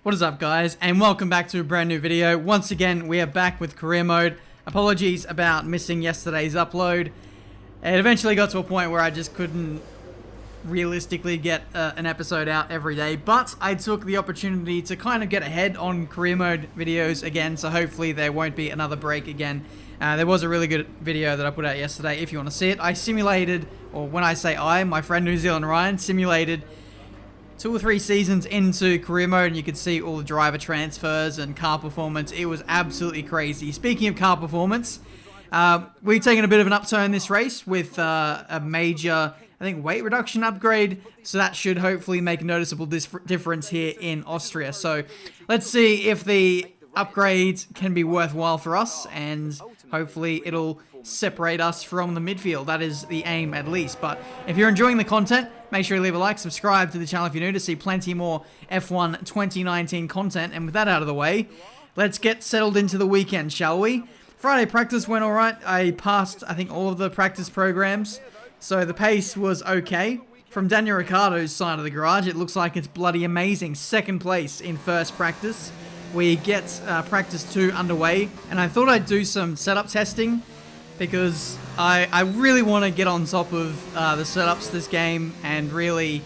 What is up, guys, and welcome back to a brand new video. Once again, we are back with career mode. Apologies about missing yesterday's upload. It eventually got to a point where I just couldn't realistically get an episode out every day, but I took the opportunity to kind of get ahead on career mode videos again, so hopefully there won't be another break again. There was a really good video that I put out yesterday. If you want to see it, I simulated, or when I say I, my friend New Zealand Ryan simulated 2 or 3 seasons into career mode, and you could see all the driver transfers and car performance. It was absolutely crazy. Speaking of car performance, we've taken a bit of an upturn this race with a major, I think, weight reduction upgrade. So that should hopefully make a noticeable difference here in Austria. So let's see if the upgrades can be worthwhile for us, and hopefully it'll separate us from the midfield. That is the aim, at least. But if you're enjoying the content, make sure you leave a like, subscribe to the channel if you're new to see plenty more F1 2019 content. And with that out of the way, let's get settled into the weekend, shall we? Friday practice went alright. I passed, I think, all of the practice programs, so the pace was okay. From Daniel Ricciardo's side of the garage, it looks like it's bloody amazing. Second place in first practice. We get practice 2 underway, and I thought I'd do some setup testing because I really want to get on top of the setups this game and really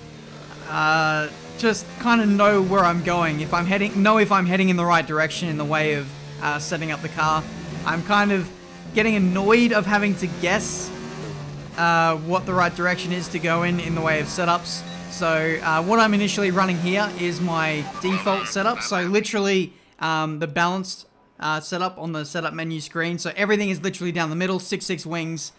just kind of know where I'm going. If I'm heading in the right direction in the way of setting up the car. I'm kind of getting annoyed of having to guess what the right direction is to go in the way of setups. So what I'm initially running here is my default setup. So literally the balanced setup on the setup menu screen. So everything is literally down the middle, 6 wings,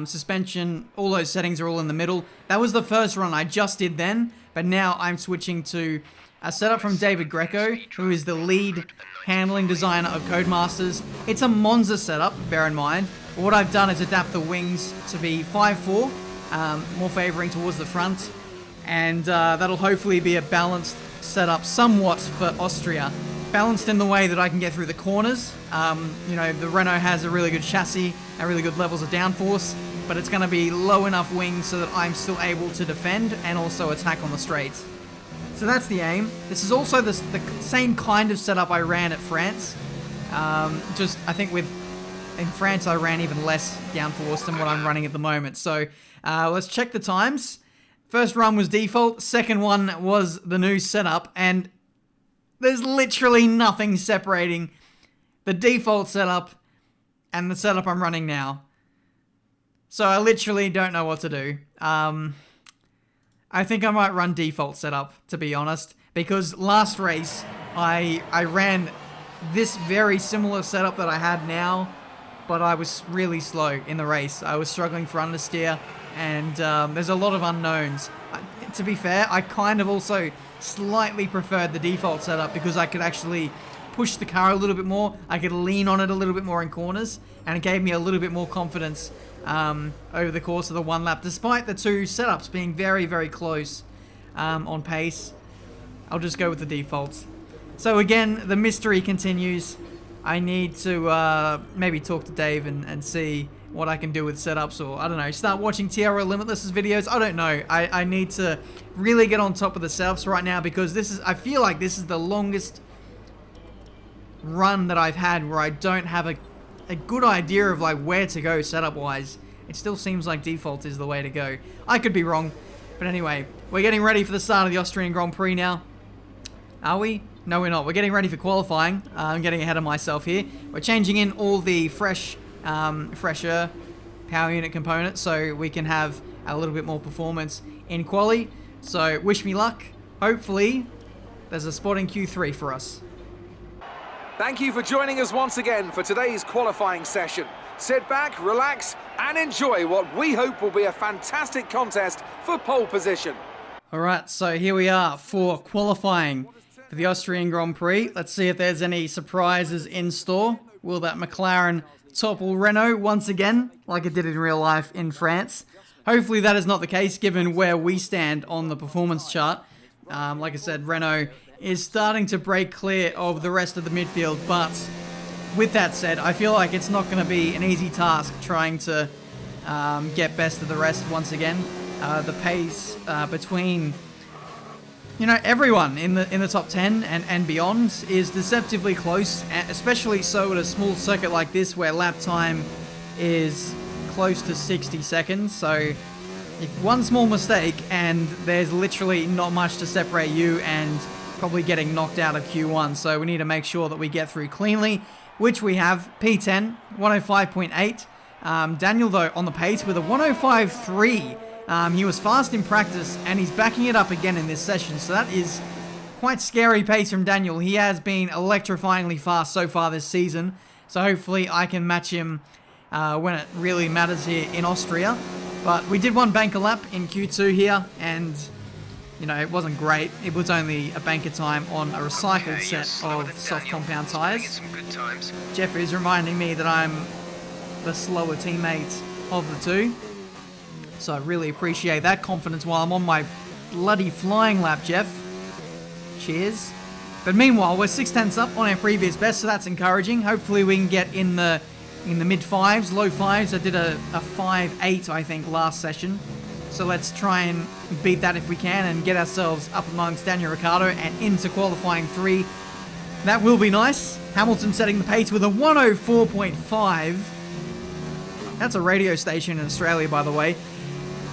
suspension, all those settings are all in the middle. That was the first run I just did then, but now I'm switching to a setup from David Greco, who is the lead handling designer of Codemasters. It's a Monza setup, bear in mind. But what I've done is adapt the wings to be 5-4, more favoring towards the front, and that'll hopefully be a balanced setup somewhat for Austria. Balanced in the way that I can get through the corners. You know, the Renault has a really good chassis and really good levels of downforce, but it's going to be low enough wings so that I'm still able to defend and also attack on the straights. So that's the aim. This is also the same kind of setup I ran at France. Just, I think in France I ran even less downforce than what I'm running at the moment. So let's check the times. First run was default, second one was the new setup, and there's literally nothing separating the default setup and the setup I'm running now. So I literally don't know what to do. I think I might run default setup, to be honest, because last race I ran this very similar setup that I had now, but I was really slow in the race. I was struggling for understeer, and there's a lot of unknowns. To be fair, I kind of also slightly preferred the default setup because I could actually push the car a little bit more. I could lean on it a little bit more in corners, and it gave me a little bit more confidence over the course of the 1 lap, despite the 2 setups being very, very close on pace. I'll just go with the defaults. So again, the mystery continues. I need to maybe talk to Dave and see what I can do with setups, or I don't know, start watching TRL Limitless's videos. I don't know. I need to really get on top of the setups right now, because I feel like this is the longest run that I've had where I don't have a good idea of like where to go setup wise. It still seems like default is the way to go. I could be wrong, but anyway, we're getting ready for the start of the Austrian Grand Prix now. Are we? No, we're not. We're getting ready for qualifying. I'm getting ahead of myself here. We're changing in all the fresher power unit components so we can have a little bit more performance in quali. So wish me luck. Hopefully there's a spot in Q3 for us. Thank you for joining us once again for today's qualifying session. Sit back, relax, and enjoy what we hope will be a fantastic contest for pole position. Alright, so here we are for qualifying for the Austrian Grand Prix. Let's see if there's any surprises in store. Will that McLaren topple Renault once again, like it did in real life in France? Hopefully that is not the case, given where we stand on the performance chart. Like I said, Renault is starting to break clear of the rest of the midfield, but with that said, I feel like it's not going to be an easy task trying to get best of the rest once again. The pace between you know, everyone in the top 10 and beyond is deceptively close, especially so at a small circuit like this where lap time is close to 60 seconds. So if one small mistake and there's literally not much to separate you and probably getting knocked out of Q1. So we need to make sure that we get through cleanly, which we have. P10, 105.8. Daniel, though, on the pace with a 105.3. He was fast in practice, and he's backing it up again in this session. So that is quite scary pace from Daniel. He has been electrifyingly fast so far this season. So hopefully I can match him when it really matters here in Austria. But we did one banker lap in Q2 here, and you know, it wasn't great. It was only a banker time on a recycled set of soft compound tyres. Jeff is reminding me that I'm the slower teammate of the two. So I really appreciate that confidence while I'm on my bloody flying lap, Jeff. Cheers. But meanwhile, we're 6/10 up on our previous best, so that's encouraging. Hopefully we can get in the mid fives, low fives. I did a 5.8, I think, last session. So let's try and beat that if we can and get ourselves up amongst Daniel Ricciardo and into qualifying 3. That will be nice. Hamilton setting the pace with a 104.5. That's a radio station in Australia, by the way.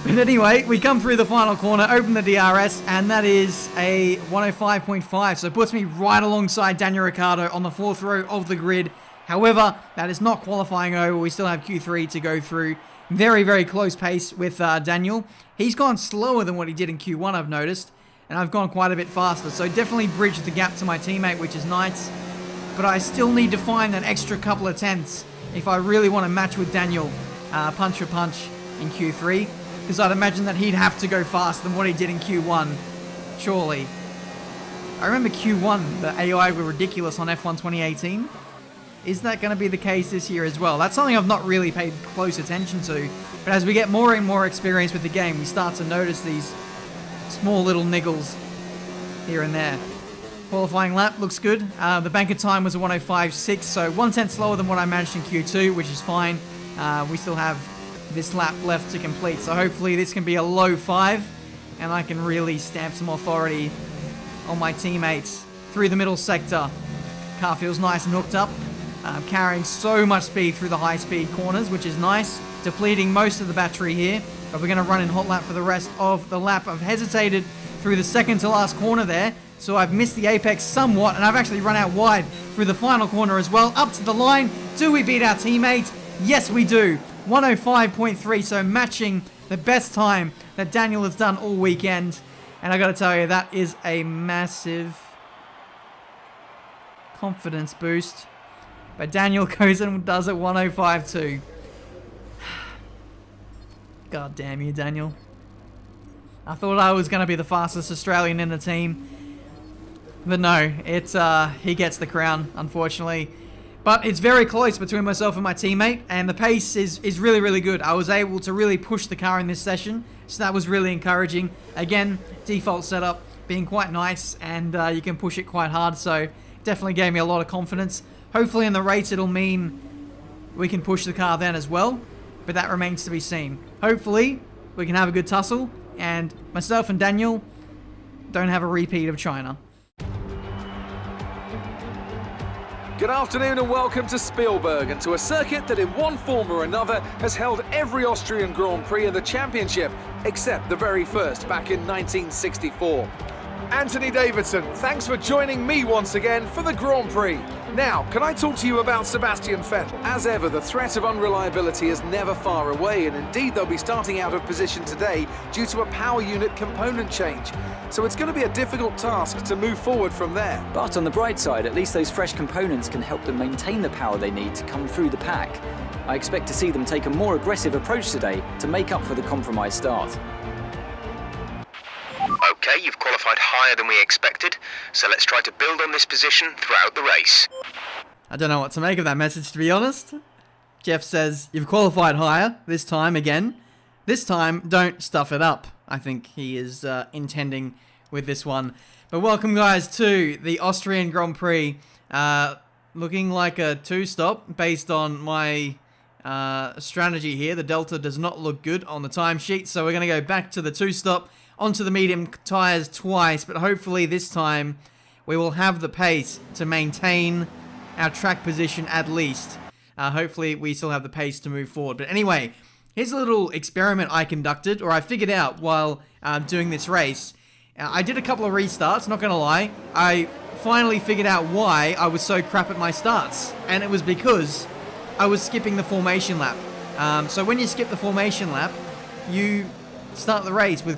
But anyway, we come through the final corner, open the DRS, and that is a 105.5. So it puts me right alongside Daniel Ricciardo on the 4th row of the grid. However, that is not qualifying over. We still have Q3 to go through. Very, very close pace with Daniel. He's gone slower than what he did in Q1, I've noticed. And I've gone quite a bit faster. So definitely bridged the gap to my teammate, which is nice. But I still need to find that extra couple of tenths if I really want to match with Daniel punch for punch in Q3. Because I'd imagine that he'd have to go faster than what he did in Q1. Surely. I remember Q1, the AI were ridiculous on F1 2018. Is that going to be the case this year as well? That's something I've not really paid close attention to. But as we get more and more experience with the game, we start to notice these small little niggles here and there. Qualifying lap looks good. The banker time was a 105.6, so 1/10 slower than what I managed in Q2, which is fine. We still have this lap left to complete, so hopefully this can be a low 5, and I can really stamp some authority on my teammates through the middle sector. Car feels nice and hooked up. Carrying so much speed through the high-speed corners, which is nice. Depleting most of the battery here, but we're going to run in hot lap for the rest of the lap. I've hesitated through the second to last corner there, so I've missed the apex somewhat, and I've actually run out wide through the final corner as well. Up to the line. Do we beat our teammate? Yes, we do. 105.3, so matching the best time that Daniel has done all weekend. And I got to tell you, that is a massive confidence boost. But Daniel goes and does it 105.2. God damn you, Daniel. I thought I was going to be the fastest Australian in the team. But no, it's he gets the crown, unfortunately. But it's very close between myself and my teammate, and the pace is really, really good. I was able to really push the car in this session, so that was really encouraging. Again, default setup being quite nice, and you can push it quite hard, so definitely gave me a lot of confidence. Hopefully in the race it'll mean we can push the car then as well, but that remains to be seen. Hopefully we can have a good tussle, and myself and Daniel don't have a repeat of China. Good afternoon and welcome to Spielberg, and to a circuit that in one form or another has held every Austrian Grand Prix in the championship, except the very first back in 1964. Anthony Davidson, thanks for joining me once again for the Grand Prix. Now, can I talk to you about Sebastian Vettel? As ever, the threat of unreliability is never far away, and indeed they'll be starting out of position today due to a power unit component change. So it's going to be a difficult task to move forward from there. But on the bright side, at least those fresh components can help them maintain the power they need to come through the pack. I expect to see them take a more aggressive approach today to make up for the compromised start. Okay, you've qualified higher than we expected, so let's try to build on this position throughout the race. I don't know what to make of that message, to be honest. Jeff says, you've qualified higher, this time again. This time, don't stuff it up, I think he is intending with this one. But welcome, guys, to the Austrian Grand Prix. Looking like a two-stop based on my strategy here. The Delta does not look good on the timesheet, so we're going to go back to the two-stop onto the medium tyres twice, but hopefully this time we will have the pace to maintain our track position at least. Hopefully we still have the pace to move forward. But anyway, here's a little experiment I conducted, or I figured out while doing this race. I did a couple of restarts, not gonna lie. I finally figured out why I was so crap at my starts. And it was because I was skipping the formation lap. So when you skip the formation lap, you start the race with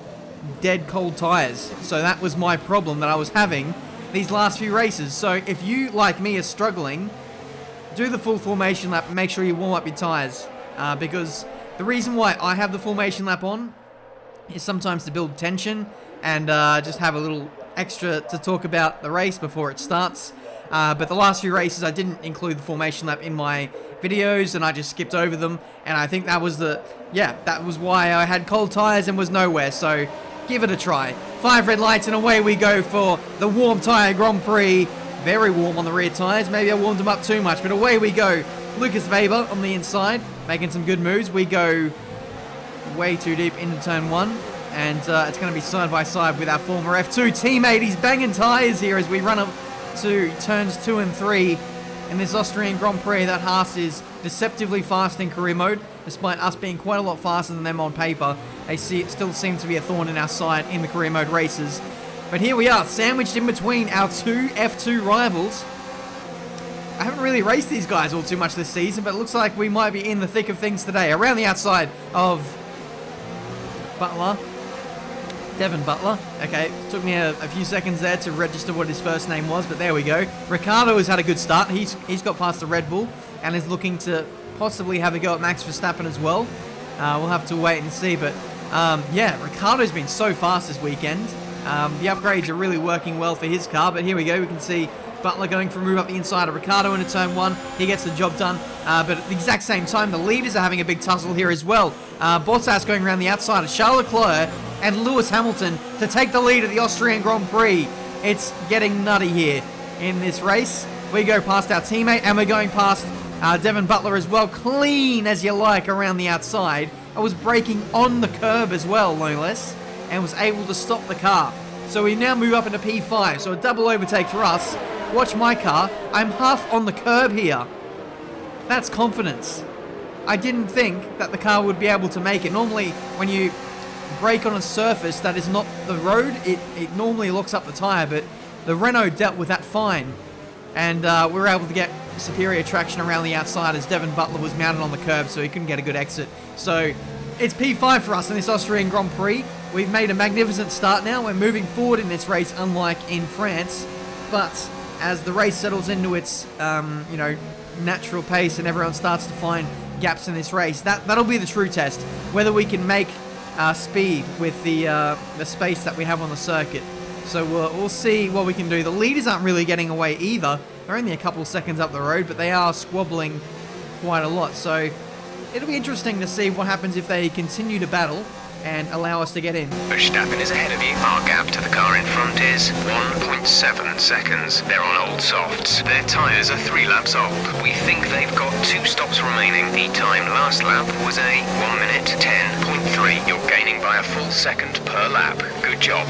dead cold tyres. So that was my problem that I was having these last few races. So if you, like me, are struggling, do the full formation lap and make sure you warm up your tyres. Because the reason why I have the formation lap on is sometimes to build tension and just have a little extra to talk about the race before it starts. But the last few races I didn't include the formation lap in my videos and I just skipped over them, and I think that was that was why I had cold tyres and was nowhere. So give it a try. 5 red lights and away we go for the warm tyre Grand Prix. Very warm on the rear tyres. Maybe I warmed them up too much, but away we go. Lucas Weber on the inside, making some good moves. We go way too deep into turn 1. And it's going to be side by side with our former F2 teammate. He's banging tyres here as we run up to turns 2 and 3 in this Austrian Grand Prix. That Haas is deceptively fast in career mode, despite us being quite a lot faster than them on paper. They still seem to be a thorn in our side in the career mode races. But here we are, sandwiched in between our two F2 rivals. I haven't really raced these guys all too much this season, but it looks like we might be in the thick of things today. Around the outside of Butler. Devin Butler. Okay, it took me a few seconds there to register what his first name was, but there we go. Ricardo has had a good start. He's got past the Red Bull and is looking to possibly have a go at Max Verstappen as well. We'll have to wait and see, but yeah, Ricardo's been so fast this weekend. The upgrades are really working well for his car, but here we go. We can see Butler going for a move up the inside of Ricardo into turn 1. He gets the job done, but at the exact same time, the leaders are having a big tussle here as well. Bottas going around the outside of Charles Leclerc and Lewis Hamilton to take the lead of the Austrian Grand Prix. It's getting nutty here in this race. We go past our teammate and we're going past Devin Butler as well. Clean as you like around the outside. I was braking on the curb as well, no less, and was able to stop the car. So we now move up into P5, so a double overtake for us. Watch my car. I'm half on the curb here. That's confidence. I didn't think that the car would be able to make it. Normally, when you brake on a surface that is not the road, it normally locks up the tyre, but the Renault dealt with that fine. And we were able to get superior traction around the outside as Devin Butler was mounted on the curb, so he couldn't get a good exit. So it's P5 for us in this Austrian Grand Prix. We've made a magnificent start now. We're moving forward in this race, unlike in France. But as the race settles into its, natural pace and everyone starts to find gaps in this race, that'll be the true test. Whether we can make speed with the space that we have on the circuit. So we'll see what we can do. The leaders aren't really getting away either. They're only a couple of seconds up the road, but they are squabbling quite a lot. So it'll be interesting to see what happens if they continue to battle and allow us to get in. Verstappen is ahead of you. Our gap to the car in front is 1.7 seconds. They're on old softs. Their tyres are 3 laps old. We think they've got 2 stops remaining. The time last lap was a 1 minute 10.3. You're gaining by a full second per lap. Good job.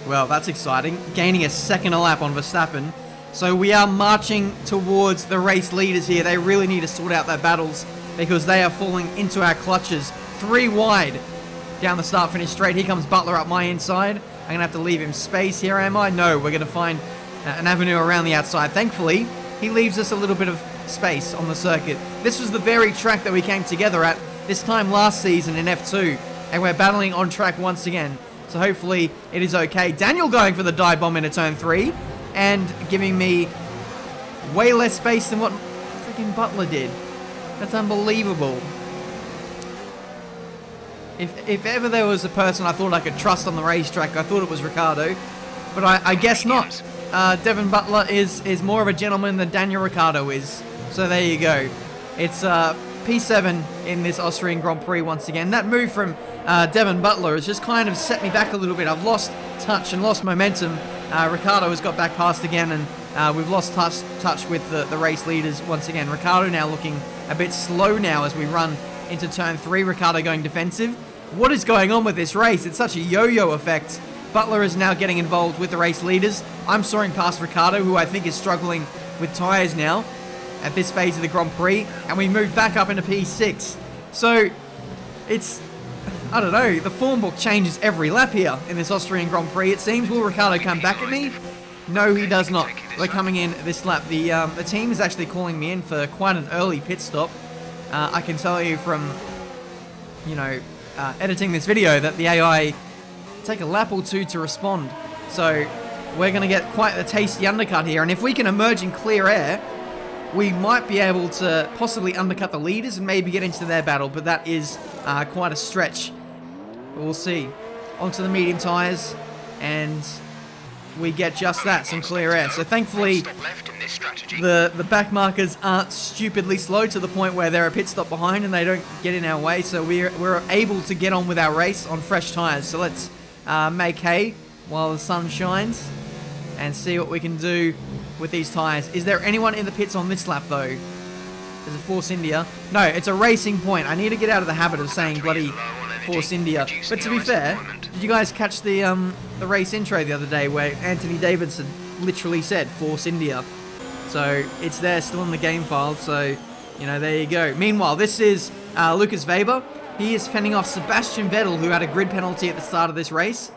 Well, that's exciting. Gaining a second a lap on Verstappen. So we are marching towards the race leaders here. They really need to sort out their battles because they are falling into our clutches. 3 wide. Down the start-finish straight. Here comes Butler up my inside. I'm going to have to leave him space here, am I? No, we're going to find an avenue around the outside. Thankfully, he leaves us a little bit of space on the circuit. This was the very track that we came together at this time last season in F2. And we're battling on track once again. So hopefully it is okay. Daniel going for the dive bomb into turn 3. And giving me way less space than what freaking Butler did. That's unbelievable. If ever there was a person I thought I could trust on the racetrack, I thought it was Ricardo. But I guess not. Devin Butler is more of a gentleman than Daniel Ricciardo is. So there you go. It's P7 in this Austrian Grand Prix once again. That move from Devin Butler has just kind of set me back a little bit. I've lost touch and lost momentum. Ricciardo has got back past again, and we've lost touch with the race leaders once again. Ricciardo now looking a bit slow now as we run into turn 3. Ricciardo going defensive. what is going on with this race? It's such a yo-yo effect. Butler is now getting involved with the race leaders. I'm soaring past Ricciardo, who I think is struggling with tyres now at this phase of the Grand Prix, and we move back up into P6. So it's, I don't know, the form book changes every lap here in this Austrian Grand Prix, it seems. Will Ricciardo come back at me? No, he does not. We're coming in this lap. The team is actually calling me in for quite an early pit stop. I can tell you from, you know, editing this video that the AI take a lap or two to respond. So we're going to get quite a tasty undercut here, and if we can emerge in clear air, we might be able to possibly undercut the leaders and maybe get into their battle, but that is quite a stretch. But we'll see. Onto the medium tyres, and we get just that, some clear air. So thankfully, the back markers aren't stupidly slow to the point where they're a pit stop behind and they don't get in our way. So we're able to get on with our race on fresh tyres. So let's make hay while the sun shines and see what we can do with these tyres. Is there anyone in the pits on this lap though? Is it Force India? No, it's a racing point. I need to get out of the habit of saying bloody Force India. But to be fair, did you guys catch the race intro the other day where Anthony Davidson literally said Force India? So it's there still in the game file, so, you know, there you go. Meanwhile, this is Lucas Weber. He is fending off Sebastian Vettel, who had a grid penalty at the start of this race.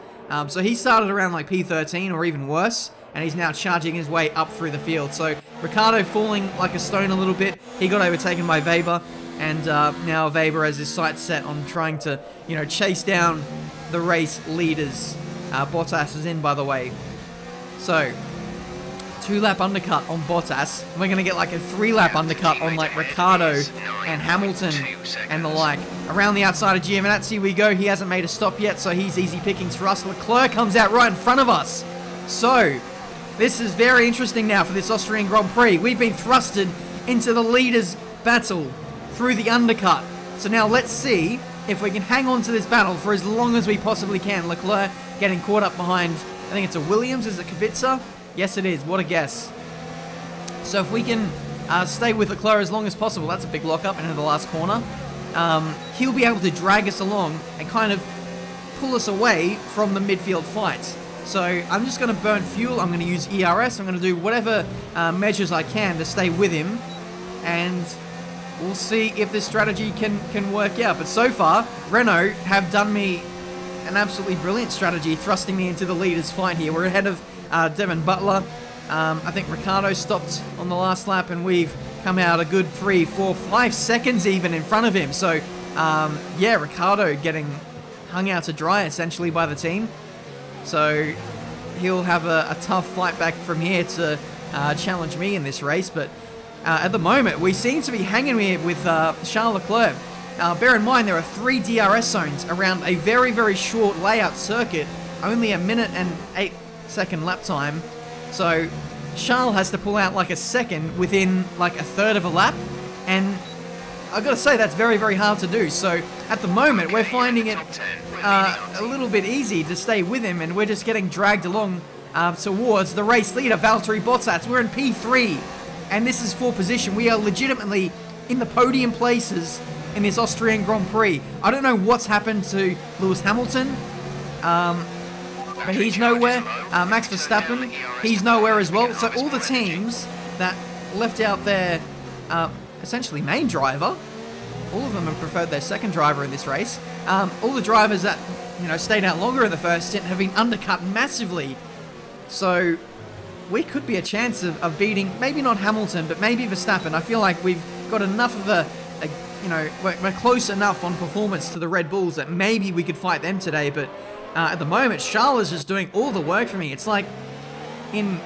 So he started around like P13 or even worse, and he's now charging his way up through the field. So Ricciardo falling like a stone a little bit. He got overtaken by Weber, and now Weber has his sights set on trying to, you know, chase down the race leaders. Bottas is in, by the way. So 2-lap undercut on Bottas. We're going to get like a 3-lap undercut on like Ricciardo and Hamilton and the like. Around the outside of Tiametmarduk we go. He hasn't made a stop yet, so he's easy pickings for us. Leclerc comes out right in front of us. So this is very interesting now for this Austrian Grand Prix. We've been thrusted into the leaders' battle through the undercut. So now let's see if we can hang on to this battle for as long as we possibly can. Leclerc getting caught up behind, I think it's a Williams, is it Kubica? Yes, it is. What a guess. So if we can stay with Leclerc as long as possible, that's a big lockup into the last corner. He'll be able to drag us along and kind of pull us away from the midfield fight. So I'm just going to burn fuel. I'm going to use ERS. I'm going to do whatever measures I can to stay with him. And we'll see if this strategy can work out. But so far, Renault have done me an absolutely brilliant strategy, thrusting me into the leaders' fight here. We're ahead of Devon Butler. I think Ricciardo stopped on the last lap, and we've come out a good 3, 4, 5 seconds even in front of him. So, yeah, Ricciardo getting hung out to dry essentially by the team. So he'll have a tough fight back from here to challenge me in this race. But at the moment, we seem to be hanging here with Charles Leclerc. Bear in mind, there are 3 DRS zones around a very, very short layout circuit, only a minute and 8-second lap time. So Charles has to pull out like a second within like a third of a lap, and I've got to say that's very, very hard to do. So at the moment, we're finding it a little bit easy to stay with him, and we're just getting dragged along towards the race leader, Valtteri Bottas. We're in P3, and this is for position. We are legitimately in the podium places in this Austrian Grand Prix. I don't know what's happened to Lewis Hamilton, but he's nowhere. Max Verstappen, he's nowhere as well. So all the teams that left out their essentially main driver, all of them have preferred their second driver in this race. All the drivers that, you know, stayed out longer in the first stint have been undercut massively. So we could be a chance of beating, maybe not Hamilton, but maybe Verstappen. I feel like we've got enough of a you know, we're close enough on performance to the Red Bulls that maybe we could fight them today. But at the moment, Charles is just doing all the work for me. It's like in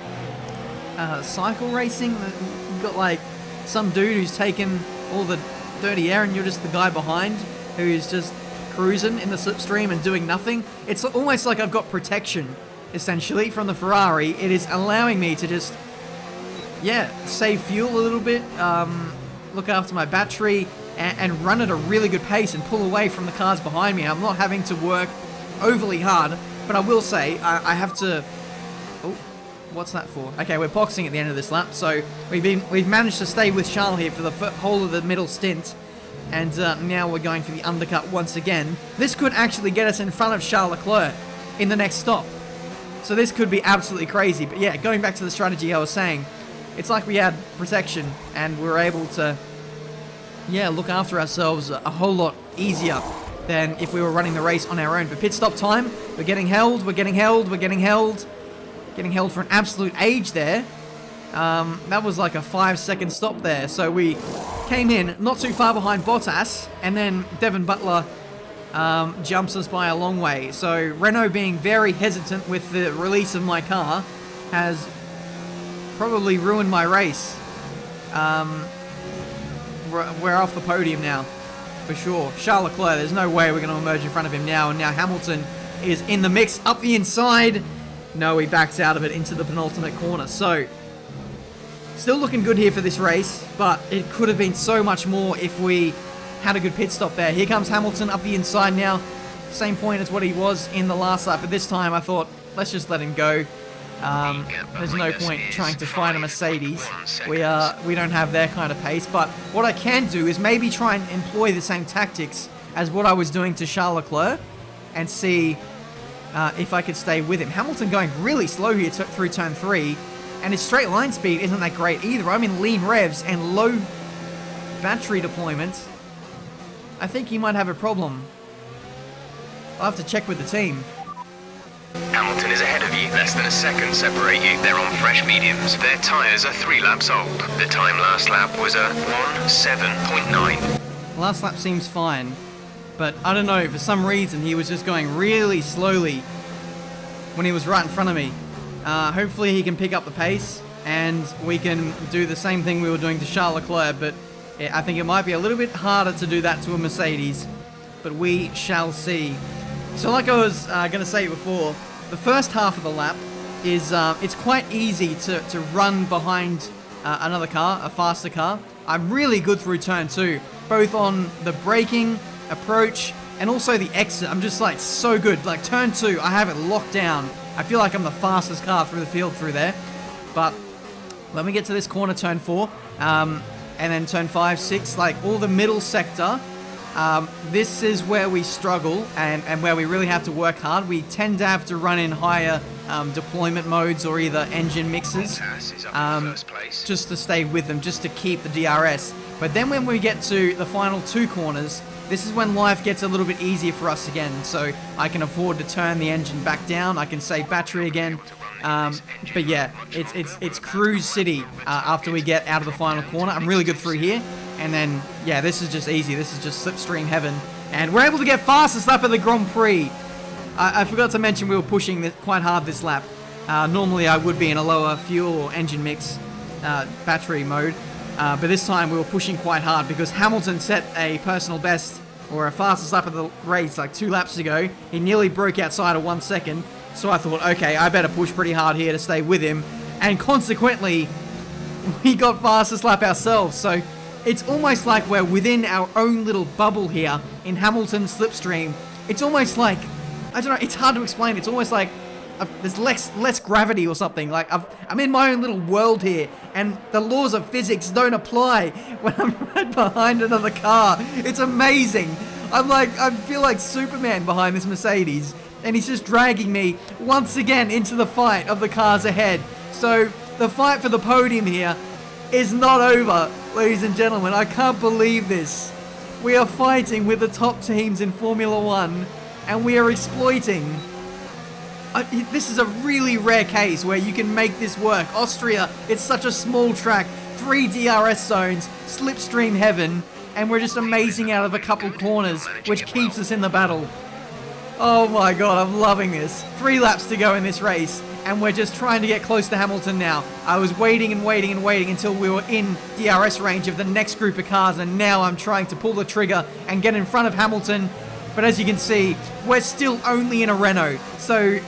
cycle racing, you've got like some dude who's taken all the dirty air and you're just the guy behind who's just cruising in the slipstream and doing nothing. It's almost like I've got protection, essentially, from the Ferrari. It is allowing me to just, yeah, save fuel a little bit, look after my battery, and run at a really good pace and pull away from the cars behind me. I'm not having to work overly hard, but I will say I have to... Oh, what's that for? Okay, we're boxing at the end of this lap, so we've managed to stay with Charles here for the whole of the middle stint. and now we're going for the undercut once again. This could actually get us in front of Charles Leclerc in the next stop. So this could be absolutely crazy. But yeah, going back to the strategy I was saying, it's like we had protection and we were able to, yeah, look after ourselves a whole lot easier than if we were running the race on our own. But pit stop time, we're getting held, we're getting held, we're getting held. Getting held for an absolute age there. That was like a 5-second stop there. So we came in not too far behind Bottas, and then Devon Butler jumps us by a long way. So Renault being very hesitant with the release of my car has probably ruined my race. We're off the podium now, for sure. Charles Leclerc, there's no way we're going to emerge in front of him now. And now Hamilton is in the mix up the inside. No, he backs out of it into the penultimate corner. So, still looking good here for this race, but it could have been so much more if we had a good pit stop there. Here comes Hamilton up the inside now. Same point as what he was in the last lap, but this time I thought, let's just let him go. There's no point trying to fight a Mercedes. We don't have their kind of pace, but what I can do is maybe try and employ the same tactics as what I was doing to Charles Leclerc and see if I could stay with him. Hamilton going really slow here through turn 3, and his straight line speed isn't that great either. I'm in lean revs and low battery deployment. I think he might have a problem. I'll have to check with the team. Hamilton is ahead of you. Less than a second separate you. They're on fresh mediums. Their tyres are 3 laps old. The time last lap was a 1:7.9. Last lap seems fine. But I don't know, for some reason he was just going really slowly when he was right in front of me. Hopefully he can pick up the pace and we can do the same thing we were doing to Charles Leclerc, but I think it might be a little bit harder to do that to a Mercedes, but we shall see. So like I was going to say before, the first half of the lap is it's quite easy to run behind another car, a faster car. I'm really good through turn 2, both on the braking, approach, and also the exit. I'm just like so good. Like turn 2, I have it locked down. I feel like I'm the fastest car through the field through there. But when we get to this corner, turn 4, and then turn 5, 6, like all the middle sector, this is where we struggle and where we really have to work hard. We tend to have to run in higher deployment modes or either engine mixes just to stay with them, just to keep the DRS. But then when we get to the final 2 corners, this is when life gets a little bit easier for us again. So I can afford to turn the engine back down. I can save battery again. But yeah, it's cruise city after we get out of the final corner. I'm really good through here. And then, yeah, this is just easy. This is just slipstream heaven. And we're able to get fastest lap of the Grand Prix. I forgot to mention we were pushing this quite hard this lap. Normally I would be in a lower fuel or engine mix battery mode. But this time we were pushing quite hard because Hamilton set a personal best or a fastest lap of the race like 2 laps ago. He nearly broke outside of 1 second. So I thought, okay, I better push pretty hard here to stay with him. And consequently, we got fastest lap ourselves. So it's almost like we're within our own little bubble here in Hamilton's slipstream. It's almost like, I don't know, it's hard to explain. It's almost like there's less gravity or something. Like I'm in my own little world here, and the laws of physics don't apply when I'm right behind another car. It's amazing. I feel like Superman behind this Mercedes, and he's just dragging me once again into the fight of the cars ahead. So the fight for the podium here is not over, ladies and gentlemen. I can't believe this. We are fighting with the top teams in Formula 1, and we are exploiting. This is a really rare case where you can make this work. Austria, it's such a small track, 3 DRS zones, slipstream heaven, and we're just amazing out of a couple corners, which keeps us in the battle. Oh my god, I'm loving this. 3 laps to go in this race, and we're just trying to get close to Hamilton now. I was waiting and waiting and waiting until we were in DRS range of the next group of cars, and now I'm trying to pull the trigger and get in front of Hamilton. But as you can see, we're still only in a Renault, so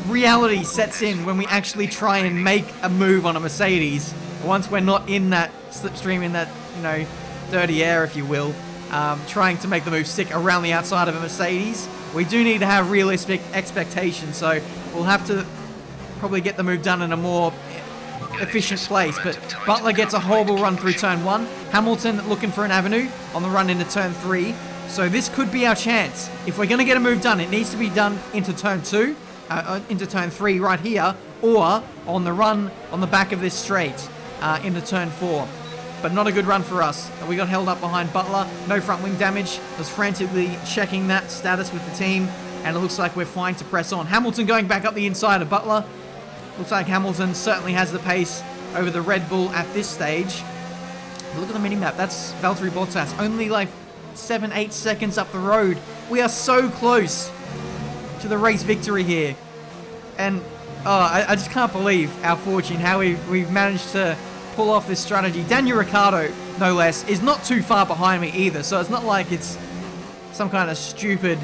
reality sets in when we actually try and make a move on a Mercedes. Once we're not in that slipstream, in that, you know, dirty air, if you will, trying to make the move stick around the outside of a Mercedes, we do need to have realistic expectations. So we'll have to probably get the move done in a more efficient place, but Butler gets a horrible run through turn 1. Hamilton looking for an avenue on the run into turn 3. So this could be our chance. If we're going to get a move done, it needs to be done into turn 2, into turn 3 right here, or on the run on the back of this straight into turn 4. But not a good run for us. We got held up behind Butler. No front wing damage. I was frantically checking that status with the team, and it looks like we're fine to press on. Hamilton going back up the inside of Butler. Looks like Hamilton certainly has the pace over the Red Bull at this stage. Look at the mini-map. That's Valtteri Bottas. Only like 7-8 seconds up the road. We are so close to the race victory here. And I just can't believe our fortune, how we've managed to pull off this strategy. Daniel Ricciardo, no less, is not too far behind me either, so it's not like it's some kind of stupid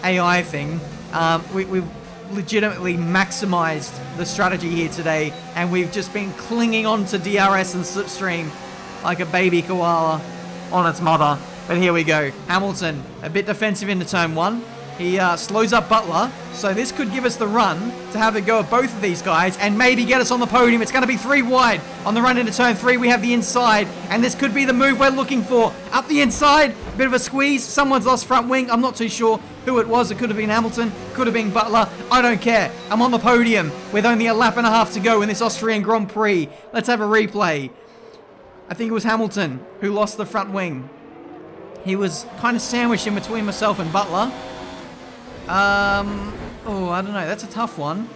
AI thing. We've legitimately maximized the strategy here today, and we've just been clinging on to DRS and slipstream like a baby koala on its mother. But here we go. Hamilton, a bit defensive into turn 1. He slows up Butler, so this could give us the run to have a go at both of these guys and maybe get us on the podium. It's going to be 3 wide. On the run into turn 3, we have the inside, and this could be the move we're looking for. Up the inside, a bit of a squeeze. Someone's lost front wing. I'm not too sure who it was. It could have been Hamilton, could have been Butler. I don't care. I'm on the podium with only a lap and a half to go in this Austrian Grand Prix. Let's have a replay. I think it was Hamilton who lost the front wing. He was kind of sandwiched in between myself and Butler. Oh, I don't know. That's a tough one.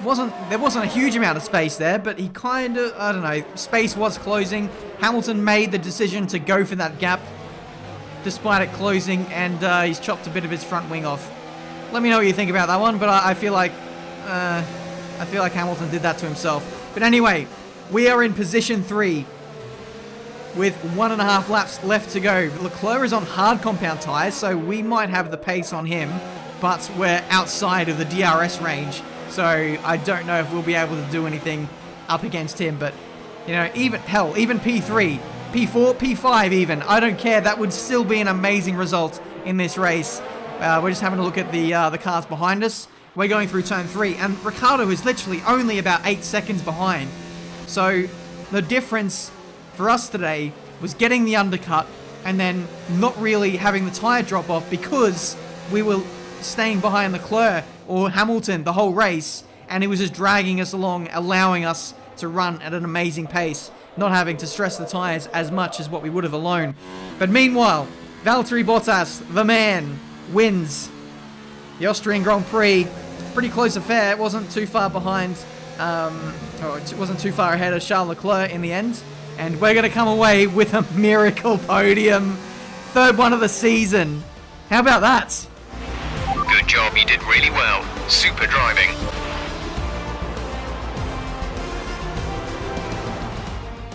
There wasn't a huge amount of space there, but he kind of, I don't know, space was closing. Hamilton made the decision to go for that gap despite it closing, and he's chopped a bit of his front wing off. Let me know what you think about that one, but I feel like Hamilton did that to himself. But anyway, we are in position 3 with 1.5 laps left to go. Leclerc is on hard compound tyres, so we might have the pace on him, but we're outside of the DRS range, so I don't know if we'll be able to do anything up against him. But, you know, even P3, P4, P5 even, I don't care. That would still be an amazing result in this race. We're just having a look at the cars behind us. We're going through turn 3, and Ricciardo is literally only about 8 seconds behind. So the difference for us today was getting the undercut and then not really having the tyre drop off because we were staying behind Leclerc or Hamilton the whole race, and it was just dragging us along, allowing us to run at an amazing pace, not having to stress the tyres as much as what we would have alone. But meanwhile, Valtteri Bottas, the man, wins the Austrian Grand Prix. Pretty close affair. It wasn't too far behind, it wasn't too far ahead of Charles Leclerc in the end. And we're going to come away with a miracle podium. 3rd one of the season. How about that? Good job, you did really well. Super driving.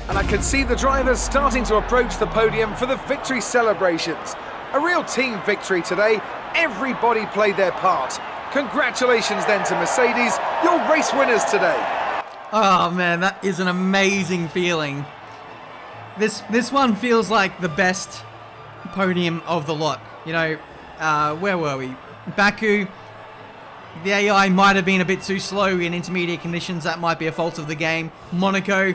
And I can see the drivers starting to approach the podium for the victory celebrations. A real team victory today. Everybody played their part. Congratulations then to Mercedes, your race winners today. Oh man, that is an amazing feeling. This one feels like the best podium of the lot. You know, where were we? Baku. The AI might have been a bit too slow in intermediate conditions. That might be a fault of the game. Monaco,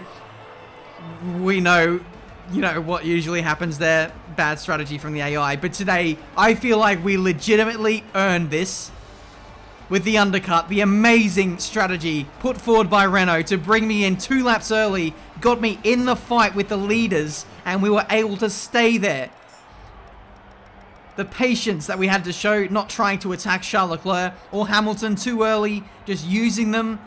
we know, you know, what usually happens there. Bad strategy from the AI. But today, I feel like we legitimately earned this with the undercut. The amazing strategy put forward by Renault to bring me in 2 laps early got me in the fight with the leaders, and we were able to stay there. The patience that we had to show, not trying to attack Charles Leclerc or Hamilton too early, just using them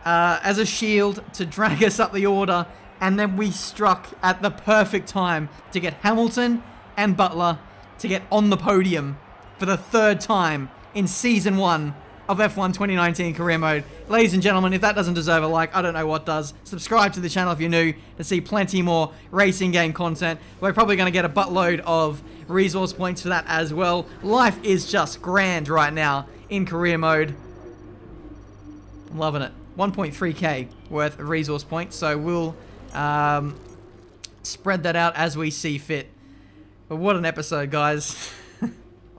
as a shield to drag us up the order, and then we struck at the perfect time to get Hamilton and Butler to get on the podium for the 3rd time in Season 1 of F1 2019 Career Mode. Ladies and gentlemen, if that doesn't deserve a like, I don't know what does. Subscribe to the channel if you're new to see plenty more racing game content. We're probably going to get a buttload of resource points for that as well. Life is just grand right now in Career Mode. I'm loving it. 1.3k worth of resource points, so we'll spread that out as we see fit. But what an episode, guys.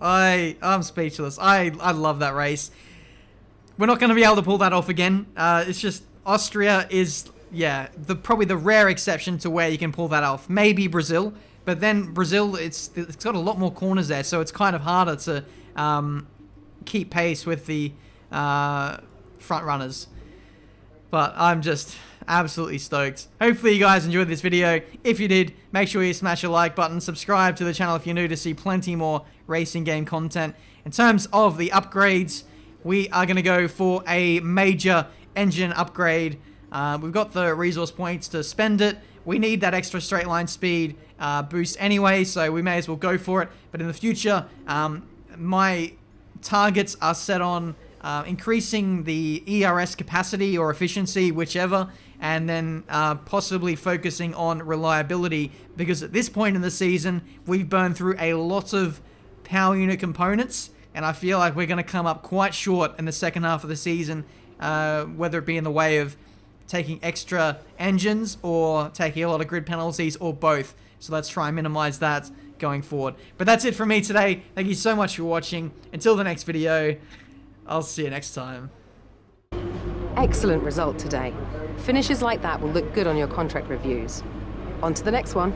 I'm speechless. I love that race. We're not going to be able to pull that off again. It's just Austria is, yeah, probably the rare exception to where you can pull that off. Maybe Brazil, but then Brazil, it's got a lot more corners there, so it's kind of harder to keep pace with the front runners. But I'm just absolutely stoked. Hopefully you guys enjoyed this video. If you did, make sure you smash a like button, subscribe to the channel if you're new to see plenty more racing game content. In terms of the upgrades, we are going to go for a major engine upgrade. We've got the resource points to spend it. We need that extra straight line speed boost anyway, so we may as well go for it. But in the future, my targets are set on increasing the ERS capacity or efficiency, whichever, and then possibly focusing on reliability, because at this point in the season, we've burned through a lot of power unit components, and I feel like we're going to come up quite short in the second half of the season, whether it be in the way of taking extra engines or taking a lot of grid penalties or both. So let's try and minimize that going forward. But that's it from me today. Thank you so much for watching. Until the next video, I'll see you next time. Excellent result today. Finishes like that will look good on your contract reviews. On to the next one.